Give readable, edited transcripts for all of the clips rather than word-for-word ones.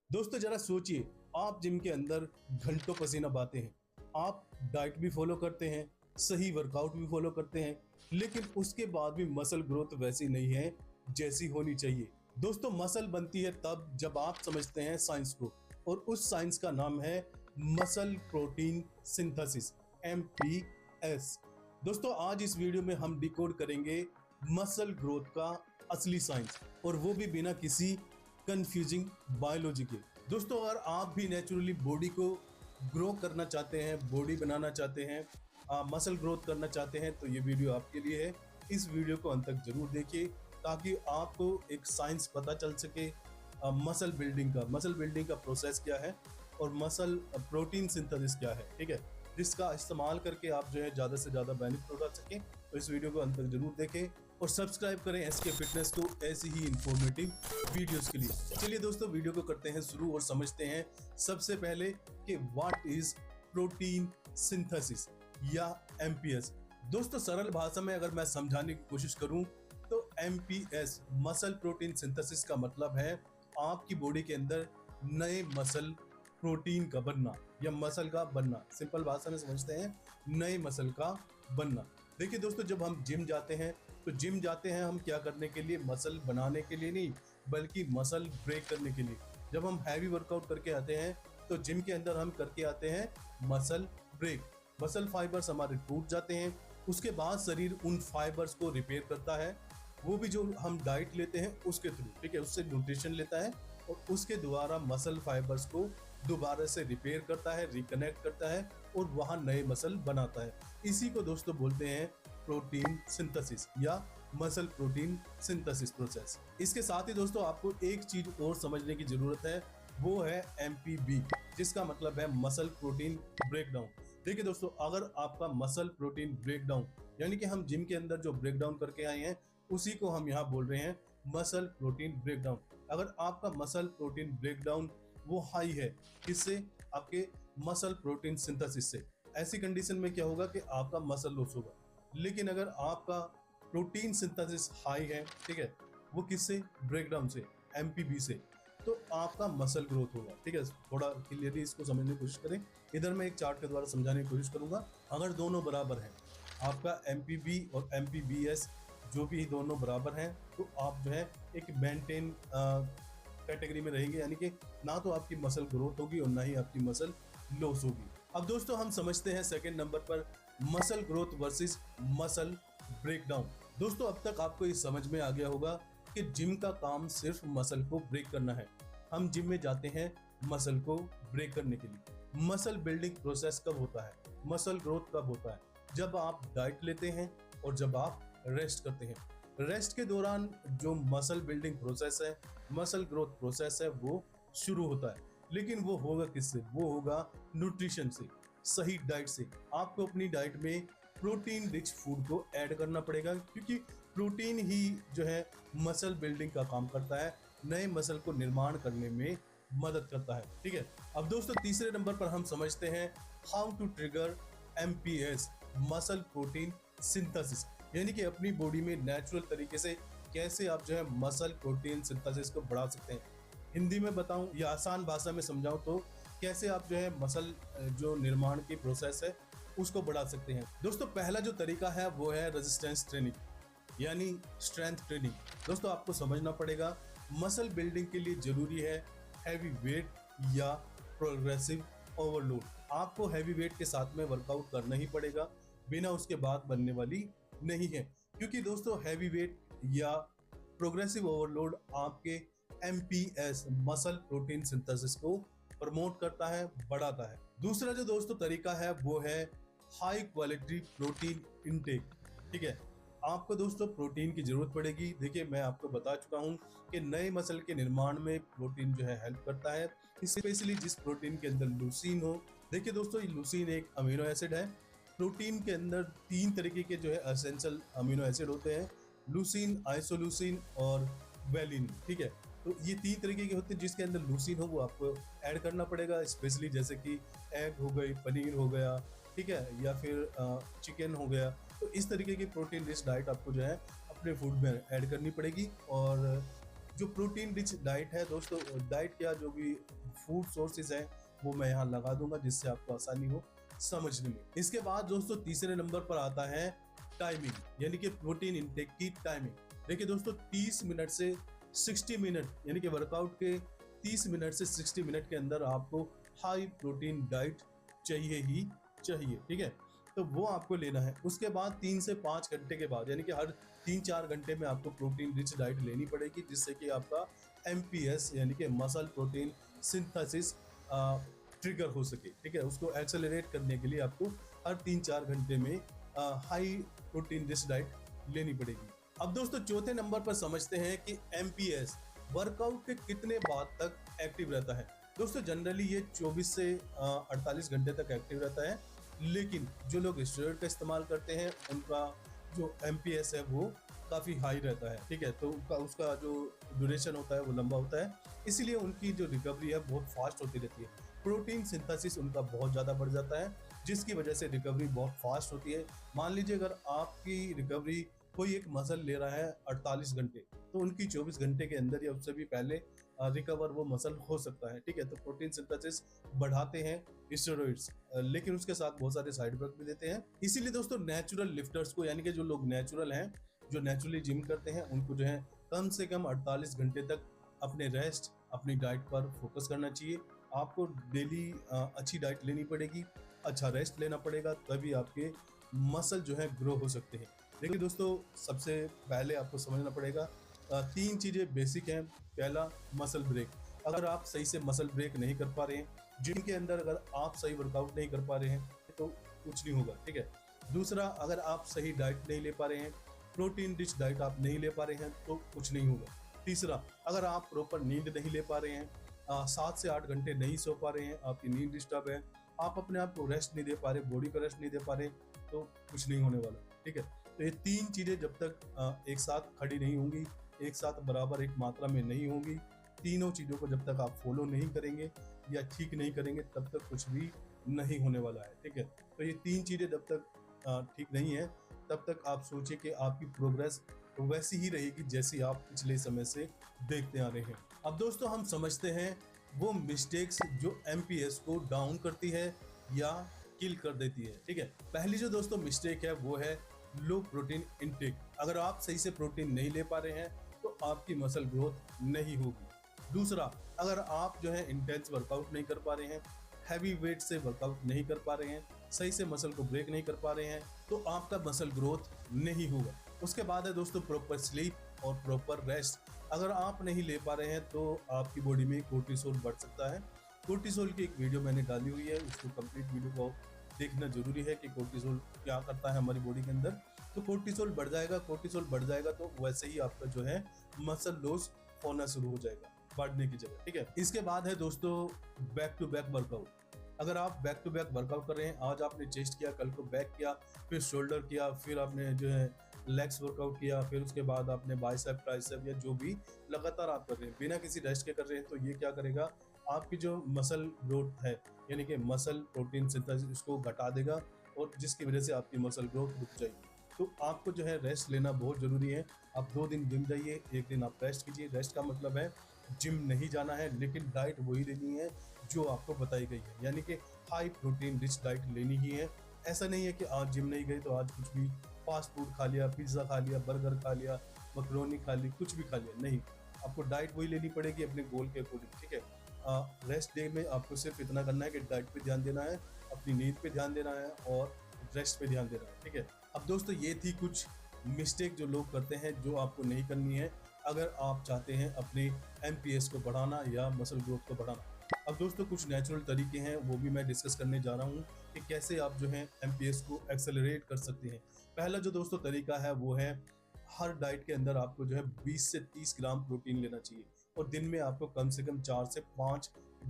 दोस्तों जरा सोचिए, आप जिम के अंदर घंटों पसीना बहाते हैं, आप डाइट भी फॉलो करते हैं, सही वर्कआउट भी फॉलो करते हैं, लेकिन उसके बाद भी मसल ग्रोथ वैसी नहीं है जैसी होनी चाहिए। दोस्तों मसल बनती है तब जब आप समझते हैं साइंस को, और उस साइंस का नाम है मसल प्रोटीन सिंथेसिस, MPS। दोस्तों आज इस वीडियो में हम डिकोड करेंगे मसल ग्रोथ का असली साइंस, और वो भी बिना किसी कंफ्यूजिंग बायोलॉजी के। दोस्तों अगर आप भी नेचुरली बॉडी को ग्रो करना चाहते हैं, बॉडी बनाना चाहते हैं, मसल ग्रोथ करना चाहते हैं, तो ये वीडियो आपके लिए है। इस वीडियो को अंत तक जरूर देखिए ताकि आपको एक साइंस पता चल सके मसल बिल्डिंग का प्रोसेस क्या है और मसल प्रोटीन सिंथेसिस क्या है, ठीक है, जिसका इस्तेमाल करके आप जो है ज़्यादा से ज़्यादा बेनिफिट उठा सकें। तो इस वीडियो को अंत तक जरूर देखें और सब्सक्राइब करें SK फिटनेस को ऐसी ही इंफॉर्मेटिव वीडियोस के लिए। चलिए दोस्तों वीडियो को करते हैं शुरू और समझते हैं सबसे पहले कि व्हाट इज प्रोटीन सिंथेसिस या MPS। दोस्तों सरल भाषा में अगर मैं समझाने की कोशिश करूं तो MPS मसल प्रोटीन सिंथेसिस का मतलब है आपकी बॉडी के अंदर नए मसल प्रोटीन का बनना या मसल का बनना। सिंपल भाषा में समझते हैं, नए मसल का बनना। देखिए दोस्तों जब हम जिम जाते हैं तो जिम जाते हैं हम क्या करने के लिए, मसल बनाने के लिए नहीं बल्कि मसल ब्रेक करने के लिए। जब हम हैवी वर्कआउट करके आते हैं तो जिम के अंदर हम करके आते हैं मसल ब्रेक। मसल फाइबर्स हमारे टूट जाते हैं, उसके बाद शरीर उन फाइबर्स को रिपेयर करता है, वो भी जो हम डाइट लेते हैं उसके थ्रू, ठीक है, उससे न्यूट्रिशन लेता है और उसके द्वारा मसल फाइबर्स को दोबारा से रिपेयर करता है, रिकनेक्ट करता है और वहां नए मसल बनाता है। इसी को दोस्तों बोलते हैं प्रोटीन सिंथेसिस या मसल प्रोटीन सिंथेसिस प्रोसेस। इसके साथ ही दोस्तों आपको एक चीज और समझने की जरूरत है, वो है MPB, जिसका मतलब है मसल प्रोटीन ब्रेकडाउन। देखिए दोस्तों अगर आपका मसल प्रोटीन ब्रेकडाउन यानी कि हम जिम के अंदर जो ब्रेकडाउन करके आए हैं उसी को हम यहाँ बोल रहे हैं मसल प्रोटीन ब्रेकडाउन। अगर आपका मसल प्रोटीन ब्रेकडाउन वो हाई है, किससे, आपके मसल प्रोटीन सिंथेसिस से, ऐसी कंडीशन में क्या होगा कि आपका मसल लॉस होगा। लेकिन अगर आपका प्रोटीन सिंथेसिस हाई है, ठीक है, वो किससे, ब्रेकडाउन से, MPB से, तो आपका मसल ग्रोथ होगा। ठीक है, थोड़ा क्लियरली इसको समझने की कोशिश करें। इधर मैं एक चार्ट के द्वारा समझाने की कोशिश करूंगा। अगर दोनों बराबर हैं, आपका MPB और MPBS जो भी दोनों बराबर हैं, तो आप जो है एक मेंटेन कैटेगरी में रहेंगे, यानी कि ना तो आपकी मसल ग्रोथ होगी और ना ही आपकी मसल लॉस होगी। अब दोस्तों हम समझते हैं सेकंड नंबर पर muscle growth versus muscle breakdown. दोस्तों अब तक आपको ये समझ में आ गया होगा कि जिम का काम सिर्फ मसल को ब्रेक करना है। हम जिम में जाते हैं मसल को ब्रेक करने के लिए। मसल बिल्डिंग प्रोसेस कब होता है, मसल ग्रोथ कब होता है, जब आप डाइट लेते हैं और जब आप रेस्ट करते हैं। रेस्ट के दौरान जो मसल बिल्डिंग प्रोसेस है, मसल ग्रोथ प्रोसेस है, वो शुरू होता है। लेकिन वो होगा किससे, वो होगा न्यूट्रिशन से, सही डाइट से। आपको अपनी डाइट में प्रोटीन रिच फूड को ऐड करना पड़ेगा, क्योंकि प्रोटीन ही जो है मसल बिल्डिंग का काम करता है, नए मसल को निर्माण करने में मदद करता है। ठीक है, अब दोस्तों तीसरे नंबर पर हम समझते हैं how to trigger MPS muscle protein synthesis, यानी कि अपनी बॉडी में नेचुरल तरीके से कैसे आप जो है मसल प्रोटीन सिंथेसिस को बढ़ा सकते हैं। हिंदी में बताऊं या आसान भाषा में समझाऊं तो कैसे आप जो है मसल जो निर्माण की प्रोसेस है उसको बढ़ा सकते हैं। दोस्तों पहला जो तरीका है वो है रेजिस्टेंस ट्रेनिंग यानी स्ट्रेंथ ट्रेनिंग। दोस्तों आपको समझना पड़ेगा मसल बिल्डिंग के लिए जरूरी है हैवी वेट या प्रोग्रेसिव ओवरलोड। आपको हैवी वेट के साथ में वर्कआउट करना ही पड़ेगा, बिना उसके बाद बनने वाली नहीं है। क्योंकि दोस्तों हैवी वेट या प्रोग्रेसिव ओवरलोड आपके MPS मसल प्रोटीन सिंथेसिस को प्रमोट करता है, बढ़ाता है। दूसरा जो दोस्तों तरीका है वो है हाई क्वालिटी प्रोटीन इनटेक। ठीक है, आपको दोस्तों प्रोटीन की जरूरत पड़ेगी। देखिए मैं आपको बता चुका हूं कि नए मसल के निर्माण में प्रोटीन जो है हेल्प करता है, स्पेशली जिस प्रोटीन के अंदर लूसीन हो। देखिए दोस्तों लूसीन एक अमीनो एसिड है। प्रोटीन के अंदर 3 तरीके के जो है एसेंशियल अमीनो एसिड होते हैं, लूसीन, आइसोलूसीन और वेलिन। ठीक है, तो ये 3 तरीके के होते हैं, जिसके अंदर लूसीन हो वो आपको ऐड करना पड़ेगा, स्पेशली जैसे कि एग हो गई, पनीर हो गया, ठीक है, या फिर चिकन हो गया। तो इस तरीके की प्रोटीन रिच डाइट आपको जो है अपने फूड में ऐड करनी पड़ेगी। और जो प्रोटीन रिच डाइट है दोस्तों, डाइट क्या जो भी फूड सोर्सेज हैं वो मैं यहाँ लगा दूंगा जिससे आपको आसानी हो समझने में। इसके बाद दोस्तों तीसरे नंबर पर आता है टाइमिंग, यानी कि प्रोटीन इंटेक की टाइमिंग। देखिए दोस्तों 30 मिनट से 60 मिनट यानी कि वर्कआउट के 30 मिनट से 60 मिनट के अंदर आपको हाई प्रोटीन डाइट चाहिए ही चाहिए, ठीक है। तो वो आपको लेना है। उसके बाद 3 से 5 घंटे के बाद यानी कि हर 3-4 घंटे में आपको प्रोटीन रिच डाइट लेनी पड़ेगी, जिससे कि आपका MPS यानी कि मसल प्रोटीन सिंथेसिस ट्रिगर हो सके, ठीक है। उसको एक्सेलरेट करने के लिए आपको हर 3-4 घंटे में हाई प्रोटीन रिच डाइट लेनी पड़ेगी। अब दोस्तों चौथे नंबर पर समझते हैं कि MPS वर्कआउट के कितने बाद तक एक्टिव रहता है। दोस्तों जनरली ये 24 से 48 घंटे तक एक्टिव रहता है, लेकिन जो लोग स्टेरॉइड का इस्तेमाल करते हैं उनका जो MPS है वो काफ़ी हाई रहता है, ठीक है। तो उसका जो ड्यूरेशन होता है वो लंबा होता है, इसीलिए उनकी जो रिकवरी है बहुत फास्ट होती रहती है। प्रोटीन सिंथेसिस उनका बहुत ज़्यादा बढ़ जाता है, जिसकी वजह से रिकवरी बहुत फास्ट होती है। मान लीजिए अगर आपकी रिकवरी कोई एक मसल ले रहा है 48 घंटे, तो उनकी 24 घंटे के अंदर या उससे भी पहले रिकवर वो मसल हो सकता है, ठीक है। तो प्रोटीन सिंथेसिस बढ़ाते हैं स्टेरॉइड्स, लेकिन उसके साथ बहुत सारे साइड इफेक्ट भी देते हैं। इसीलिए दोस्तों नेचुरल लिफ्टर्स को, यानी कि जो लोग नेचुरल हैं, जो नेचुरली जिम करते हैं, उनको जो है कम से कम 48 घंटे तक अपने रेस्ट, अपनी डाइट पर फोकस करना चाहिए। आपको डेली अच्छी डाइट लेनी पड़ेगी, अच्छा रेस्ट लेना पड़ेगा, तभी आपके मसल जो है ग्रो हो सकते हैं। देखिए दोस्तों सबसे पहले आपको समझना पड़ेगा 3 चीज़ें बेसिक हैं। पहला मसल ब्रेक, अगर आप सही से मसल ब्रेक नहीं कर पा रहे हैं जिम के अंदर, अगर आप सही वर्कआउट नहीं कर पा रहे हैं तो कुछ नहीं होगा, ठीक है। दूसरा, अगर आप सही डाइट नहीं ले पा रहे हैं, प्रोटीन रिच डाइट आप नहीं ले पा रहे हैं तो कुछ नहीं होगा। तीसरा, अगर आप प्रॉपर नींद नहीं ले पा रहे हैं, 7 से 8 घंटे नहीं सो पा रहे हैं, आपकी नींद डिस्टर्ब है, आप अपने आप को रेस्ट नहीं दे पा रहे, बॉडी को रेस्ट नहीं दे पा रहे, तो कुछ नहीं होने वाला, ठीक है। तो ये 3 चीज़ें जब तक एक साथ खड़ी नहीं होंगी, एक साथ बराबर एक मात्रा में नहीं होंगी, तीनों चीज़ों को जब तक आप फॉलो नहीं करेंगे या ठीक नहीं करेंगे, तब तक कुछ भी नहीं होने वाला है, ठीक है। तो ये 3 चीज़ें जब तक ठीक नहीं है, तब तक आप सोचिए कि आपकी प्रोग्रेस वैसी ही रहेगी जैसी आप पिछले समय से देखते आ रहे हैं। अब दोस्तों हम समझते हैं वो मिस्टेक्स जो MPS को डाउन करती है या किल कर देती है, ठीक है। पहली जो दोस्तों मिस्टेक है वो है लो प्रोटीन इनटेक। अगर आप सही से प्रोटीन नहीं ले पा रहे हैं तो आपकी मसल ग्रोथ नहीं होगी। दूसरा, अगर आप जो है इंटेंस वर्कआउट नहीं कर पा रहे हैं, हैवी वेट से वर्कआउट नहीं कर पा रहे हैं, सही से मसल को ब्रेक नहीं कर पा रहे हैं, तो आपका मसल ग्रोथ नहीं होगा। उसके बाद है दोस्तों प्रॉपर स्लीप और प्रॉपर रेस्ट। अगर आप नहीं ले पा रहे हैं तो आपकी बॉडी में कोर्टिसोल बढ़ सकता है। कोर्टिसोल की एक वीडियो मैंने डाली हुई है, उसको कंप्लीट वीडियो को देखना जरूरी है कि कोर्टिसोल क्या करता है हमारी बॉडी के अंदर। तो कोर्टिसोल बढ़ जाएगा, कोर्टिसोल बढ़ जाएगा तो वैसे ही आपका जो है मसल लॉस होना शुरू हो जाएगा बढ़ने की जगह, ठीक है। इसके बाद है दोस्तों बैक टू बैक वर्कआउट। अगर आप बैक टू बैक वर्कआउट कर रहे हैं, आज आपने चेस्ट किया, कल को बैक किया, फिर शोल्डर किया, फिर आपने जो है लेग्स वर्कआउट किया, फिर उसके बाद आपने बाइसेप, ट्राइसेप या जो भी लगातार आप कर रहे हैं बिना किसी रेस्ट के कर रहे हैं, तो ये क्या करेगा, आपकी जो मसल ग्रोथ है यानी कि मसल प्रोटीन सिंथेसिस उसको घटा देगा, और जिसकी वजह से आपकी मसल ग्रोथ रुक जाएगी। तो आपको जो है रेस्ट लेना बहुत ज़रूरी है। आप 2 दिन जिम जाइए, 1 दिन आप रेस्ट कीजिए। रेस्ट का मतलब है जिम नहीं जाना है, लेकिन डाइट वही लेनी है जो आपको बताई गई है, यानी कि हाई प्रोटीन रिच डाइट लेनी ही है। ऐसा नहीं है कि आज जिम नहीं गए तो आज कुछ भी फास्ट फूड खा लिया, पिज्ज़ा खा लिया, बर्गर खा लिया, मकरोनी खा ली, कुछ भी खा लिया, नहीं। आपको डाइट वही लेनी पड़ेगी अपने गोल के अकॉर्डिंग, ठीक है। रेस्ट डे में आपको सिर्फ इतना करना है कि डाइट पे ध्यान देना है, अपनी नींद पे ध्यान देना है और रेस्ट पे ध्यान देना है, ठीक है। अब दोस्तों ये थी कुछ मिस्टेक जो लोग करते हैं, जो आपको नहीं करनी है अगर आप चाहते हैं अपने MPS को बढ़ाना या मसल ग्रोथ को बढ़ाना। अब दोस्तों कुछ नेचुरल तरीके हैं, वो भी मैं डिस्कस करने जा रहा हूँ कि कैसे आप जो है MPS को एक्सेलरेट कर सकते हैं। पहला जो दोस्तों तरीका है वो है, हर डाइट के अंदर आपको जो है 20 से 30 ग्राम प्रोटीन लेना चाहिए, और दिन में आपको कम से कम 4 से 5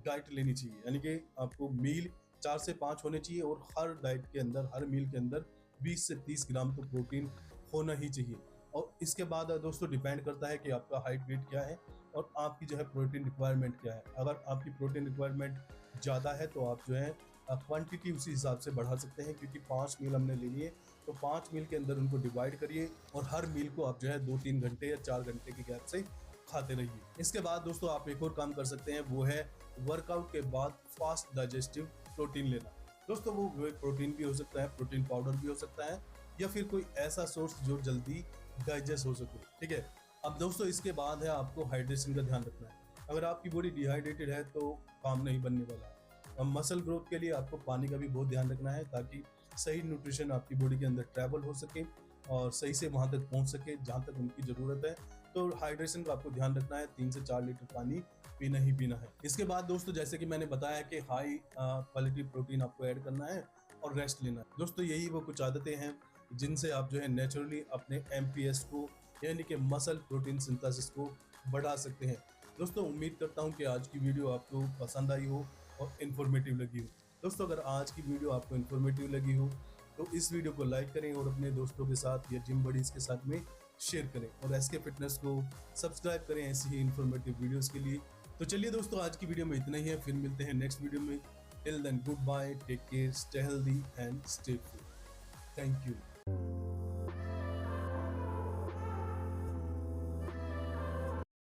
डाइट लेनी चाहिए, यानी कि आपको मील 4 से 5 होने चाहिए, और हर डाइट के अंदर, हर मील के अंदर 20 से 30 ग्राम तो प्रोटीन होना ही चाहिए। और इसके बाद दोस्तों डिपेंड करता है कि आपका हाइट वेट क्या है और आपकी जो है प्रोटीन रिक्वायरमेंट क्या है। अगर आपकी प्रोटीन रिक्वायरमेंट ज़्यादा है तो आप जो है क्वांटिटी उसी हिसाब से बढ़ा सकते हैं, क्योंकि 5 मील हमने ले लिए, तो 5 मील के अंदर उनको डिवाइड करिए और हर मील को आप जो है 2-3 घंटे या 4 घंटे के गैप से खाते रहिए। इसके बाद दोस्तों आप एक और काम कर सकते हैं, वो है वर्कआउट के बाद फास्ट डाइजेस्टिव प्रोटीन लेना। दोस्तों वो प्रोटीन भी हो सकता है, प्रोटीन पाउडर भी हो सकता है, या फिर कोई ऐसा सोर्स जो जल्दी डाइजेस्ट हो सके। ठीक है। अब दोस्तों इसके बाद है आपको हाइड्रेशन का ध्यान रखना है। अगर आपकी बॉडी डिहाइड्रेटेड है तो काम नहीं बनने वाला है। अब मसल ग्रोथ के लिए आपको पानी का भी बहुत ध्यान रखना है, ताकि सही न्यूट्रिशन आपकी बॉडी के अंदर ट्रैवल हो सके और सही से वहां तक पहुंच सके जहां तक उनकी जरूरत है। तो हाइड्रेशन का आपको ध्यान रखना है, 3 से 4 लीटर पानी पीना ही पीना है। इसके बाद दोस्तों जैसे कि मैंने बताया कि हाई क्वालिटी प्रोटीन आपको ऐड करना है और रेस्ट लेना है। दोस्तों यही वो कुछ आदतें हैं जिनसे आप जो है नेचुरली अपने एमपीएस को यानी कि मसल प्रोटीन सिंथेसिस को बढ़ा सकते हैं। दोस्तों उम्मीद करता हूं कि आज की वीडियो आपको पसंद आई हो और इन्फॉर्मेटिव लगी हो। दोस्तों अगर आज की वीडियो आपको इन्फॉर्मेटिव लगी हो तो इस वीडियो को लाइक करें और अपने दोस्तों के साथ या जिम बडीज के साथ में शेयर करें, और एसके फिटनेस को सब्सक्राइब करें ऐसी ही इन्फॉर्मेटिव वीडियोस के लिए। तो चलिए दोस्तों आज की वीडियो में इतना ही है, फिर मिलते हैं नेक्स्ट वीडियो में। Till then goodbye, take care, stay healthy and stay fit. Thank you.